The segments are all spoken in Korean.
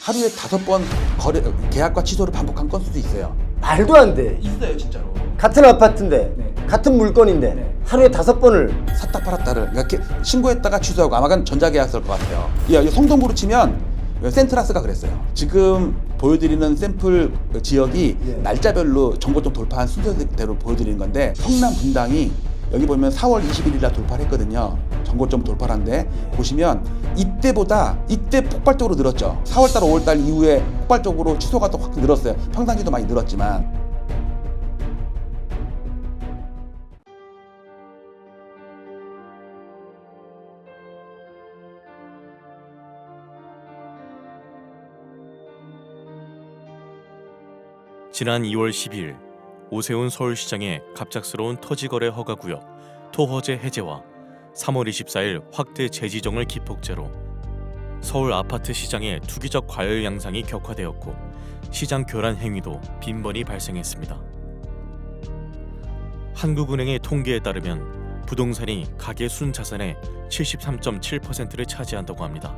하루에 5번 계약과 취소를 반복한 건수도 있어요. 말도 안 돼. 있어요, 진짜로. 같은 아파트인데 같은 물건인데 하루에 5번을 샀다 팔았다를 이렇게 신고했다가 취소하고 아마 그건 전자계약서일 것 같아요. 성동구로 치면 센트라스가 그랬어요. 지금 보여드리는 샘플 지역이 날짜별로 정보점 돌파한 순서대로 보여드리는 건데, 성남 분당이 여기 보면 4월 21일날 돌파를 했거든요. 정보점 돌파를 한데 보시면 이때 폭발적으로 늘었죠. 4월달 5월달 이후에 폭발적으로 취소가 또 확 늘었어요. 평상시도 많이 늘었지만. 지난 2월 12일 오세훈 서울시장의 갑작스러운 토지거래 허가구역 토허제 해제와 3월 24일 확대 재지정을 기폭제로 서울 아파트 시장의 투기적 과열 양상이 격화되었고 시장 교란 행위도 빈번히 발생했습니다. 한국은행의 통계에 따르면 부동산이 가계 순자산의 73.7%를 차지한다고 합니다.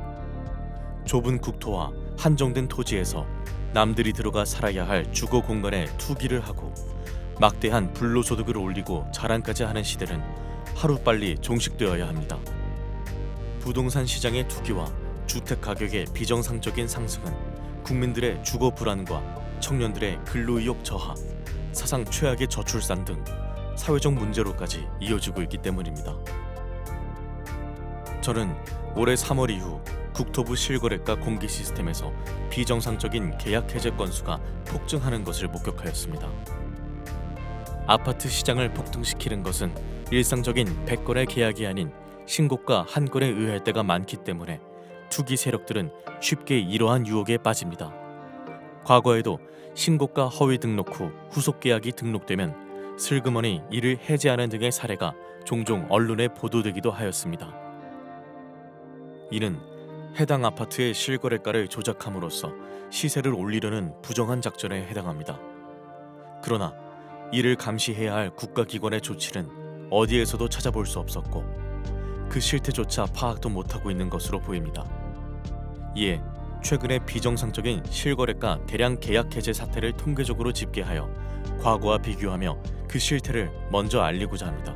좁은 국토와 한정된 토지에서 남들이 들어가 살아야 할 주거 공간에 투기를 하고 막대한 불로소득을 올리고 자랑까지 하는 시대는 하루빨리 종식되어야 합니다. 부동산 시장의 투기와 주택 가격의 비정상적인 상승은 국민들의 주거 불안과 청년들의 근로의욕 저하, 사상 최악의 저출산 등 사회적 문제로까지 이어지고 있기 때문입니다. 저는 올해 3월 이후 국토부 실거래가 공개 시스템에서 비정상적인 계약 해제 건수가 폭증하는 것을 목격하였습니다. 아파트 시장을 폭등시키는 것은 일상적인 100건의 계약이 아닌 신고가 한 건에 의할 때가 많기 때문에 투기 세력들은 쉽게 이러한 유혹에 빠집니다. 과거에도 신고가 허위 등록 후 후속 계약이 등록되면 슬그머니 이를 해제하는 등의 사례가 종종 언론에 보도되기도 하였습니다. 이는 해당 아파트의 실거래가를 조작함으로써 시세를 올리려는 부정한 작전에 해당합니다. 그러나 이를 감시해야 할 국가기관의 조치는 어디에서도 찾아볼 수 없었고 그 실태조차 파악도 못하고 있는 것으로 보입니다. 이에 최근에 비정상적인 실거래가 대량 계약 해제 사태를 통계적으로 집계하여 과거와 비교하며 그 실태를 먼저 알리고자 합니다.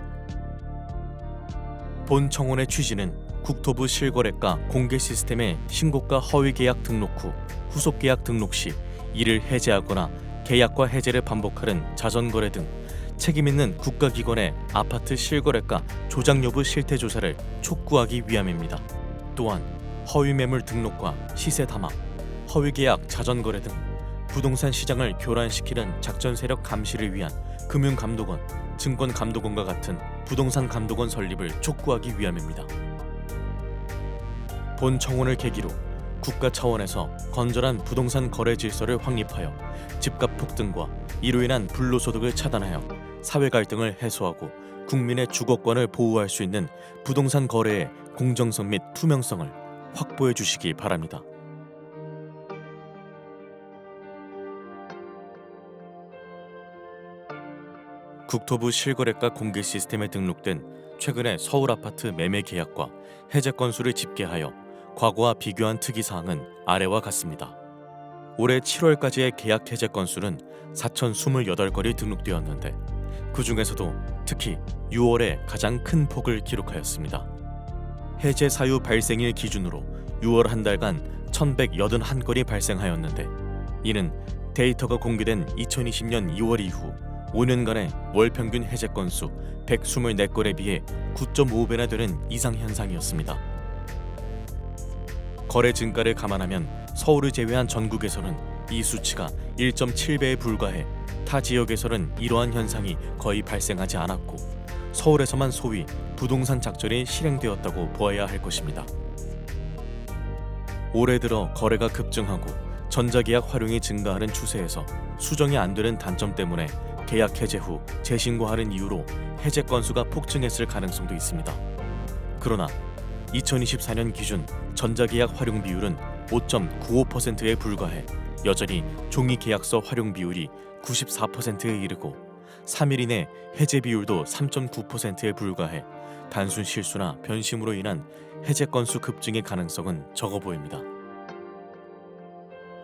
본 청원의 취지는 국토부 실거래가 공개 시스템의 신고가 허위 계약 등록 후 후속 계약 등록 시 이를 해제하거나 계약과 해제를 반복하는 자전거래 등 책임있는 국가기관의 아파트 실거래가 조작 여부 실태 조사를 촉구하기 위함입니다. 또한 허위 매물 등록과 시세 담합, 허위 계약 자전거래 등 부동산 시장을 교란시키는 작전 세력 감시를 위한 금융감독원, 증권감독원과 같은 부동산 감독원 설립을 촉구하기 위함입니다. 본 청원을 계기로 국가 차원에서 건전한 부동산 거래 질서를 확립하여 집값 폭등과 이로 인한 불로소득을 차단하여 사회 갈등을 해소하고 국민의 주거권을 보호할 수 있는 부동산 거래의 공정성 및 투명성을 확보해 주시기 바랍니다. 국토부 실거래가 공개 시스템에 등록된 최근의 서울 아파트 매매 계약과 해제 건수를 집계하여 과거와 비교한 특이사항은 아래와 같습니다. 올해 7월까지의 계약 해제 건수는 4,028건이 등록되었는데 그 중에서도 특히 6월에 가장 큰 폭을 기록하였습니다. 해제 사유 발생일 기준으로 6월 한 달간 1,181건이 발생하였는데 이는 데이터가 공개된 2020년 2월 이후 5년간의 월 평균 해제 건수 124건에 비해 9.5배나 되는 이상 현상이었습니다. 거래 증가를 감안하면 서울을 제외한 전국에서는 이 수치가 1.7배에 불과해 타 지역에서는 이러한 현상이 거의 발생하지 않았고 서울에서만 소위 부동산 작전이 실행되었다고 보아야 할 것입니다. 올해 들어 거래가 급증하고 전자계약 활용이 증가하는 추세에서 수정이 안 되는 단점 때문에 계약 해제 후 재신고하는 이유로 해제 건수가 폭증했을 가능성도 있습니다. 그러나 2024년 기준 전자계약 활용 비율은 5.95%에 불과해 여전히 종이계약서 활용 비율이 94%에 이르고 3일 이내 해제 비율도 3.9%에 불과해 단순 실수나 변심으로 인한 해제 건수 급증의 가능성은 적어 보입니다.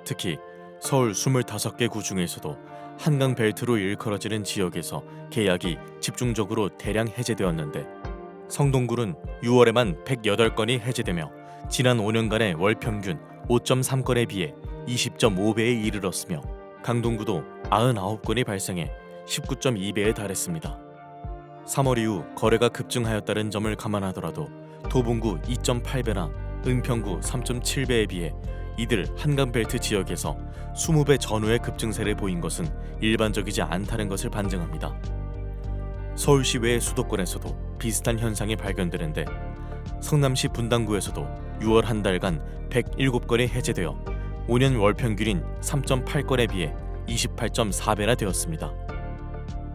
특히 서울 25개 구 중에서도 한강 벨트로 일컬어지는 지역에서 계약이 집중적으로 대량 해제되었는데 성동구는 6월에만 108건이 해제되며 지난 5년간의 월 평균 5.3건에 비해 20.5배에 이르렀으며 강동구도 99건이 발생해 19.2배에 달했습니다. 3월 이후 거래가 급증하였다는 점을 감안하더라도 도봉구 2.8배나 은평구 3.7배에 비해 이들 한강벨트 지역에서 20배 전후의 급증세를 보인 것은 일반적이지 않다는 것을 반증합니다. 서울시 외의 수도권에서도 비슷한 현상이 발견되는데 성남시 분당구에서도 6월 한 달간 107건이 해제되어 5년 월 평균인 3.8건에 비해 28.4배나 되었습니다.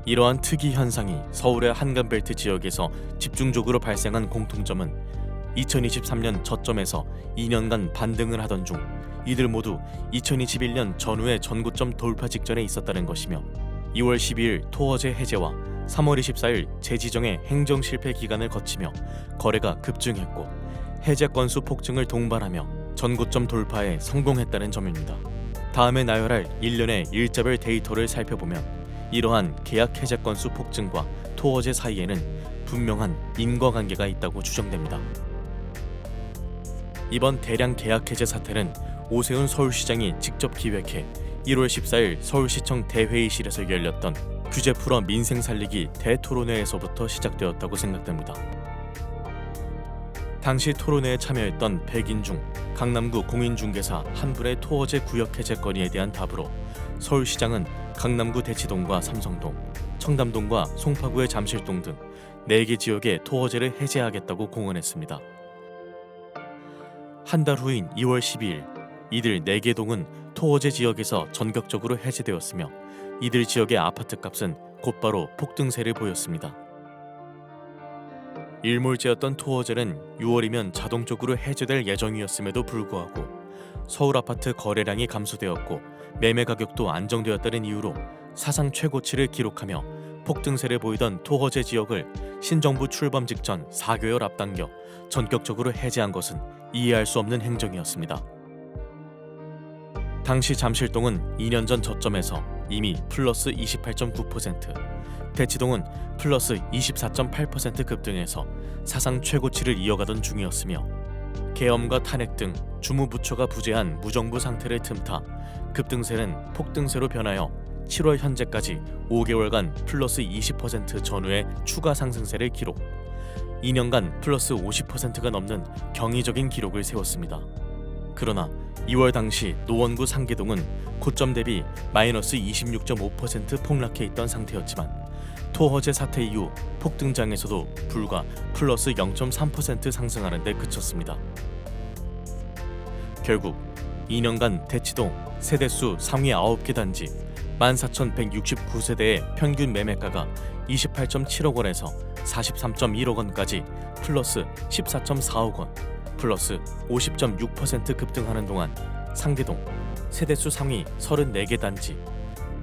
이러한 특이 현상이 서울의 한강벨트 지역에서 집중적으로 발생한 공통점은 2023년 저점에서 2년간 반등을 하던 중 이들 모두 2021년 전후의 전고점 돌파 직전에 있었다는 것이며 2월 12일 토어제 해제와 3월 24일 재지정의 행정 실패 기간을 거치며 거래가 급증했고 해제 건수 폭증을 동반하며 전고점 돌파에 성공했다는 점입니다. 다음에 나열할 1년의 일자별 데이터를 살펴보면 이러한 계약 해제 건수 폭증과 토어제 사이에는 분명한 인과관계가 있다고 추정됩니다. 이번 대량 계약 해제 사태는 오세훈 서울시장이 직접 기획해 1월 14일 서울시청 대회의실에서 열렸던 규제 풀어 민생 살리기 대토론회에서부터 시작되었다고 생각됩니다. 당시 토론회에 참여했던 100인 중 강남구 공인중개사 한 분의 토어제 구역 해제 건의에 대한 답으로 서울시장은 강남구 대치동과 삼성동, 청담동과 송파구의 잠실동 등 4개 지역의 토어제를 해제하겠다고 공언했습니다. 한 달 후인 2월 12일 이들 4개 동은 토어제 지역에서 전격적으로 해제되었으며 이들 지역의 아파트 값은 곧바로 폭등세를 보였습니다. 일몰제였던 토어제는 6월이면 자동적으로 해제될 예정이었음에도 불구하고 서울 아파트 거래량이 감소되었고 매매 가격도 안정되었다는 이유로 사상 최고치를 기록하며 폭등세를 보이던 토어제 지역을 신정부 출범 직전 4개월 앞당겨 전격적으로 해제한 것은 이해할 수 없는 행정이었습니다. 당시 잠실동은 2년 전 저점에서 이미 플러스 28.9%, 대치동은 플러스 24.8% 급등해서 사상 최고치를 이어가던 중이었으며 계엄과 탄핵 등 주무부처가 부재한 무정부 상태를 틈타 급등세는 폭등세로 변하여 7월 현재까지 5개월간 플러스 20% 전후의 추가 상승세를 기록, 2년간 플러스 50%가 넘는 경이적인 기록을 세웠습니다. 그러나 2월 당시 노원구 상계동은 고점 대비 마이너스 26.5% 폭락해 있던 상태였지만 토허제 사태 이후 폭등장에서도 불과 플러스 0.3% 상승하는 데 그쳤습니다. 결국 2년간 대치동 세대수 상위 9개 단지 14,169세대의 평균 매매가가 28.7억 원에서 43.1억 원까지 플러스 14.4억 원, 플러스 50.6% 급등하는 동안 상계동 세대수 상위 34개 단지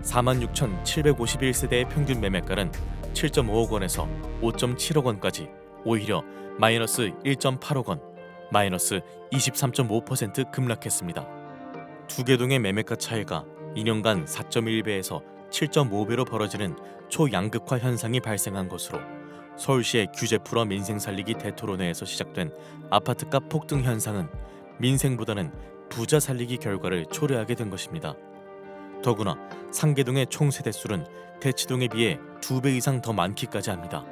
46,751세대의 평균 매매가는 7.5억 원에서 5.7억 원까지 오히려 마이너스 1.8억 원, 마이너스 23.5% 급락했습니다. 두 개 동의 매매가 차이가 2년간 4.1배에서 7.5배로 벌어지는 초양극화 현상이 발생한 것으로 서울시의 규제 풀어 민생 살리기 대토론회에서 시작된 아파트값 폭등 현상은 민생보다는 부자 살리기 결과를 초래하게 된 것입니다. 더구나 상계동의 총 세대수는 대치동에 비해 2배 이상 더 많기까지 합니다.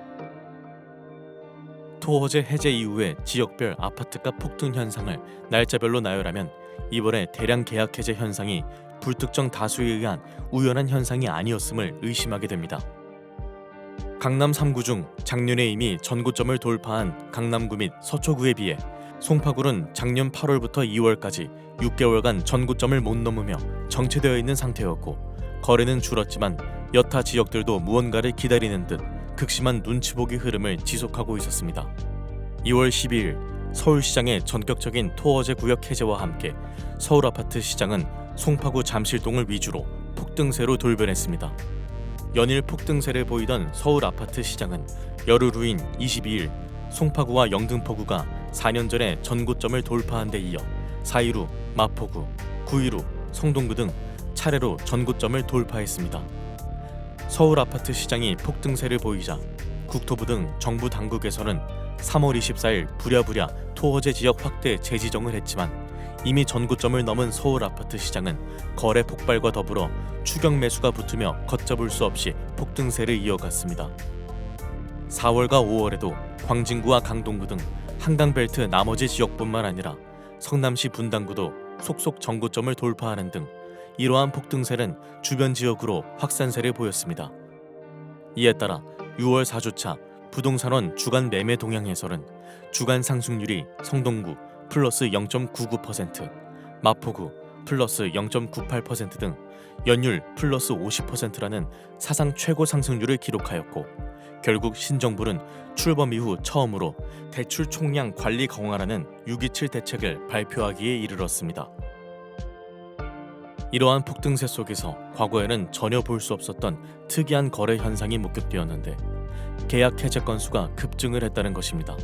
토어제 해제 이후의 지역별 아파트값 폭등 현상을 날짜별로 나열하면 이번에 대량 계약 해제 현상이 불특정 다수에 의한 우연한 현상이 아니었음을 의심하게 됩니다. 강남 3구 중 작년에 이미 전고점을 돌파한 강남구 및 서초구에 비해 송파구는 작년 8월부터 2월까지 6개월간 전고점을 못 넘으며 정체되어 있는 상태였고 거래는 줄었지만 여타 지역들도 무언가를 기다리는 듯 극심한 눈치보기 흐름을 지속하고 있었습니다. 2월 12일 서울시장의 전격적인 토어제 구역 해제와 함께 서울 아파트 시장은 송파구 잠실동을 위주로 폭등세로 돌변했습니다. 연일 폭등세를 보이던 서울 아파트 시장은 열흘 후인 22일 송파구와 영등포구가 4년 전에 전고점을 돌파한 데 이어 4일 후 마포구, 9일 후 성동구 등 차례로 전고점을 돌파했습니다. 서울 아파트 시장이 폭등세를 보이자 국토부 등 정부 당국에서는 3월 24일 부랴부랴 토호제 지역 확대 재지정을 했지만 이미 전고점을 넘은 서울 아파트 시장은 거래 폭발과 더불어 추격 매수가 붙으며 걷잡을 수 없이 폭등세를 이어갔습니다. 4월과 5월에도 광진구와 강동구 등 한강벨트 나머지 지역뿐만 아니라 성남시 분당구도 속속 전고점을 돌파하는 등 이러한 폭등세는 주변 지역으로 확산세를 보였습니다. 이에 따라 6월 4주차 부동산원 주간 매매 동향에서는 주간 상승률이 성동구 플러스 0.99%, 마포구 플러스 0.98% 등 연율 플러스 50%라는 사상 최고 상승률을 기록하였고 결국 신정부는 출범 이후 처음으로 대출 총량 관리 강화라는 6.27 대책을 발표하기에 이르렀습니다. 이러한 폭등세 속에서 과거에는 전혀 볼 수 없었던 특이한 거래 현상이 목격되었는데 계약 해제 건수가 급증을 했다는 것입니다.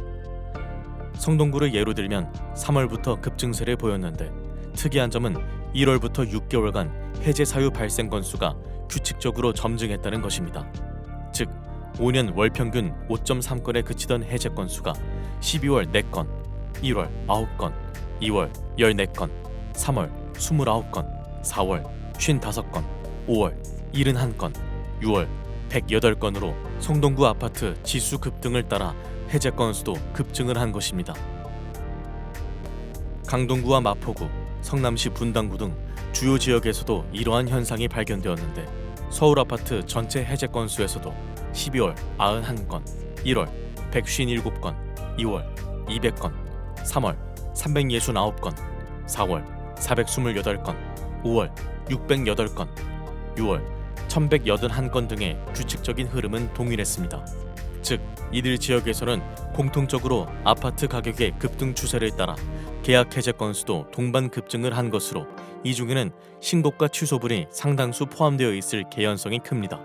성동구를 예로 들면 3월부터 급증세를 보였는데 특이한 점은 1월부터 6개월간 해제 사유 발생 건수가 규칙적으로 점증했다는 것입니다. 즉 5년 월 평균 5.3건에 그치던 해제 건수가 12월 4건, 1월 9건, 2월 14건, 3월 29건, 4월 55건, 5월 71건, 6월 108건으로 성동구 아파트 지수 급등을 따라 해제 건수도 급증을 한 것입니다. 강동구와 마포구, 성남시 분당구 등 주요 지역에서도 이러한 현상이 발견되었는데 서울 아파트 전체 해제 건수에서도 12월 91건, 1월 157건, 2월 200건, 3월 369건, 4월 428건, 5월 608건, 6월 1181건 등의 규칙적인 흐름은 동일했습니다. 즉, 이들 지역에서는 공통적으로 아파트 가격의 급등 추세를 따라 계약 해제 건수도 동반 급증을 한 것으로 이 중에는 신고가 취소분이 상당수 포함되어 있을 개연성이 큽니다.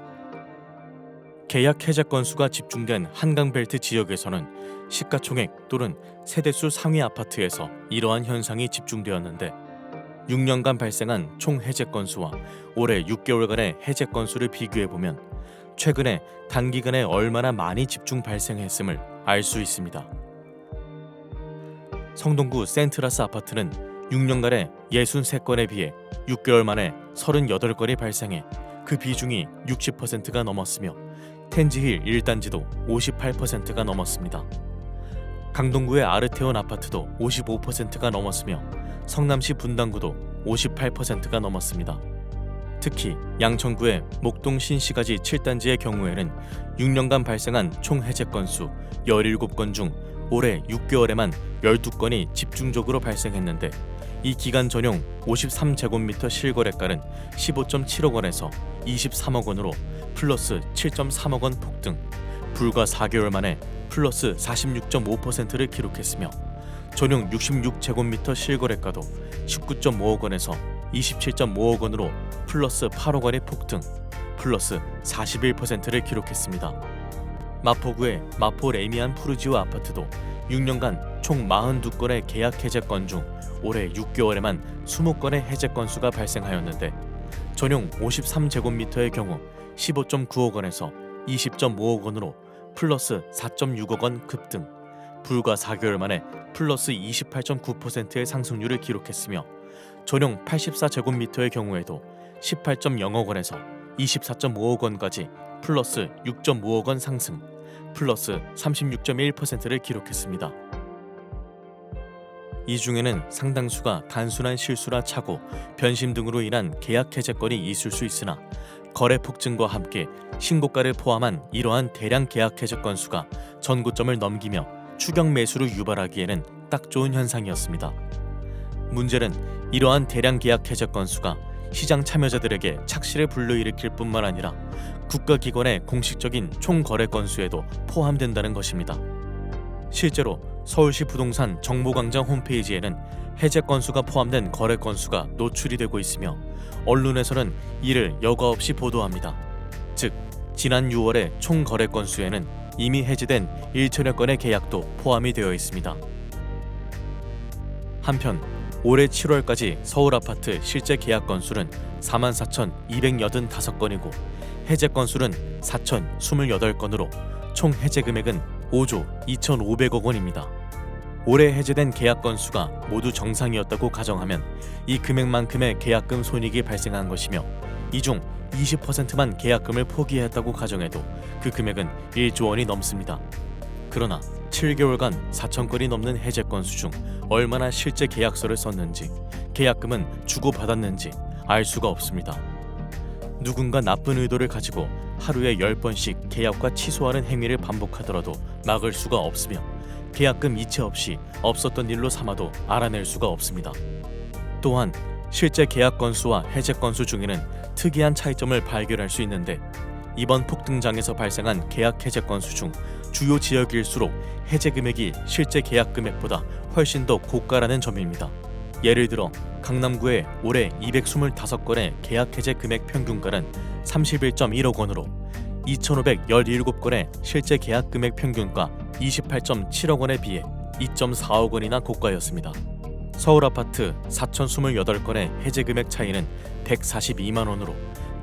계약 해제 건수가 집중된 한강벨트 지역에서는 시가총액 또는 세대수 상위 아파트에서 이러한 현상이 집중되었는데 6년간 발생한 총 해제 건수와 올해 6개월간의 해제 건수를 비교해보면 최근에 단기간에 얼마나 많이 집중 발생했음을 알 수 있습니다. 성동구 센트라스 아파트는 6년간에 63건에 비해 6개월 만에 38건이 발생해 그 비중이 60%가 넘었으며 텐지힐 1단지도 58%가 넘었습니다. 강동구의 아르테온 아파트도 55%가 넘었으며 성남시 분당구도 58%가 넘었습니다. 특히 양천구의 목동 신시가지 7단지의 경우에는 6년간 발생한 총 해제 건수 17건 중 올해 6개월에만 12건이 집중적으로 발생했는데 이 기간 전용 53제곱미터 실거래가는 15.7억 원에서 23억 원으로 플러스 7.3억 원 폭등, 불과 4개월 만에 플러스 46.5%를 기록했으며 전용 66제곱미터 실거래가도 19.5억 원에서 27.5억 원으로 플러스 8억 원의 폭등, 플러스 41%를 기록했습니다. 마포구의 마포 레미안 푸르지오 아파트도 6년간 총 42건의 계약 해제 건 중 올해 6개월에만 20건의 해제 건수가 발생하였는데 전용 53제곱미터의 경우 15.9억 원에서 20.5억 원으로 플러스 4.6억 원 급등, 불과 4개월 만에 플러스 28.9%의 상승률을 기록했으며 전용 84제곱미터의 경우에도 18.0억 원에서 24.5억 원까지 플러스 6.5억 원 상승, 플러스 36.1%를 기록했습니다. 이 중에는 상당수가 단순한 실수나 착오, 변심 등으로 인한 계약 해제 건이 있을 수 있으나 거래 폭증과 함께 신고가를 포함한 이러한 대량 계약 해제 건수가 전고점을 넘기며 추격 매수를 유발하기에는 딱 좋은 현상이었습니다. 문제는 이러한 대량 계약 해제 건수가 시장 참여자들에게 착시를 불러일으킬 뿐만 아니라 국가기관의 공식적인 총 거래 건수에도 포함된다는 것입니다. 실제로 서울시 부동산 정보광장 홈페이지에는 해제 건수가 포함된 거래 건수가 노출이 되고 있으며 언론에서는 이를 여과 없이 보도합니다. 즉, 지난 6월의 총 거래 건수에는 이미 해제된 1천여 건의 계약도 포함이 되어 있습니다. 한편 올해 7월까지 서울 아파트 실제 계약 건수는 44,285건이고 해제 건수는 4,028건으로 총 해제 금액은 5조 2,500억 원입니다. 올해 해제된 계약 건수가 모두 정상이었다고 가정하면 이 금액만큼의 계약금 손익이 발생한 것이며 이 중 20%만 계약금을 포기했다고 가정해도 그 금액은 1조 원이 넘습니다. 그러나 7개월간 4,000건이 넘는 해제 건수 중 얼마나 실제 계약서를 썼는지, 계약금은 주고받았는지 알 수가 없습니다. 누군가 나쁜 의도를 가지고 하루에 10번씩 계약과 취소하는 행위를 반복하더라도 막을 수가 없으며 계약금 이체 없이 없었던 일로 삼아도 알아낼 수가 없습니다. 또한 실제 계약 건수와 해제 건수 중에는 특이한 차이점을 발견할 수 있는데 이번 폭등장에서 발생한 계약 해제 건수 중 주요 지역일수록 해제 금액이 실제 계약 금액보다 훨씬 더 고가라는 점입니다. 예를 들어 강남구의 올해 225건의 계약 해제 금액 평균가는 31.1억 원으로 2,517건의 실제 계약 금액 평균가 28.7억 원에 비해 2.4억 원이나 고가였습니다. 서울 아파트 4,028건의 해제 금액 차이는 142만 원으로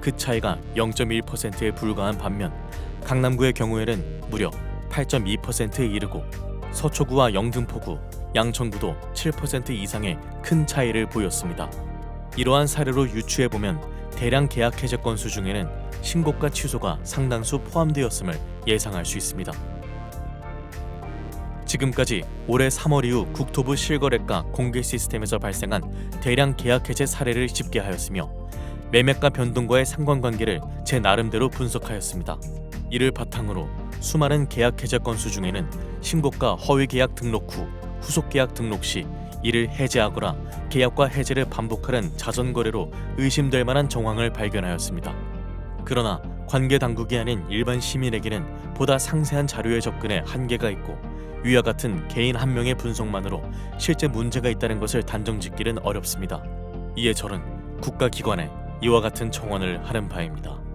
그 차이가 0.1%에 불과한 반면 강남구의 경우에는 무려 8.2%에 이르고 서초구와 영등포구, 양천구도 7% 이상의 큰 차이를 보였습니다. 이러한 사례로 유추해보면 대량 계약 해제 건수 중에는 신고가 취소가 상당수 포함되었음을 예상할 수 있습니다. 지금까지 올해 3월 이후 국토부 실거래가 공개 시스템에서 발생한 대량 계약 해제 사례를 집계하였으며 매매가 변동과의 상관관계를 제 나름대로 분석하였습니다. 이를 바탕으로 수많은 계약 해제 건수 중에는 신고가 허위 계약 등록 후 후속 계약 등록 시 이를 해제하거나 계약과 해제를 반복하는 자전거래로 의심될 만한 정황을 발견하였습니다. 그러나 관계 당국이 아닌 일반 시민에게는 보다 상세한 자료에 접근에 한계가 있고 위와 같은 개인 한 명의 분석만으로 실제 문제가 있다는 것을 단정짓기는 어렵습니다. 이에 저는 국가기관에 이와 같은 청원을 하는 바입니다.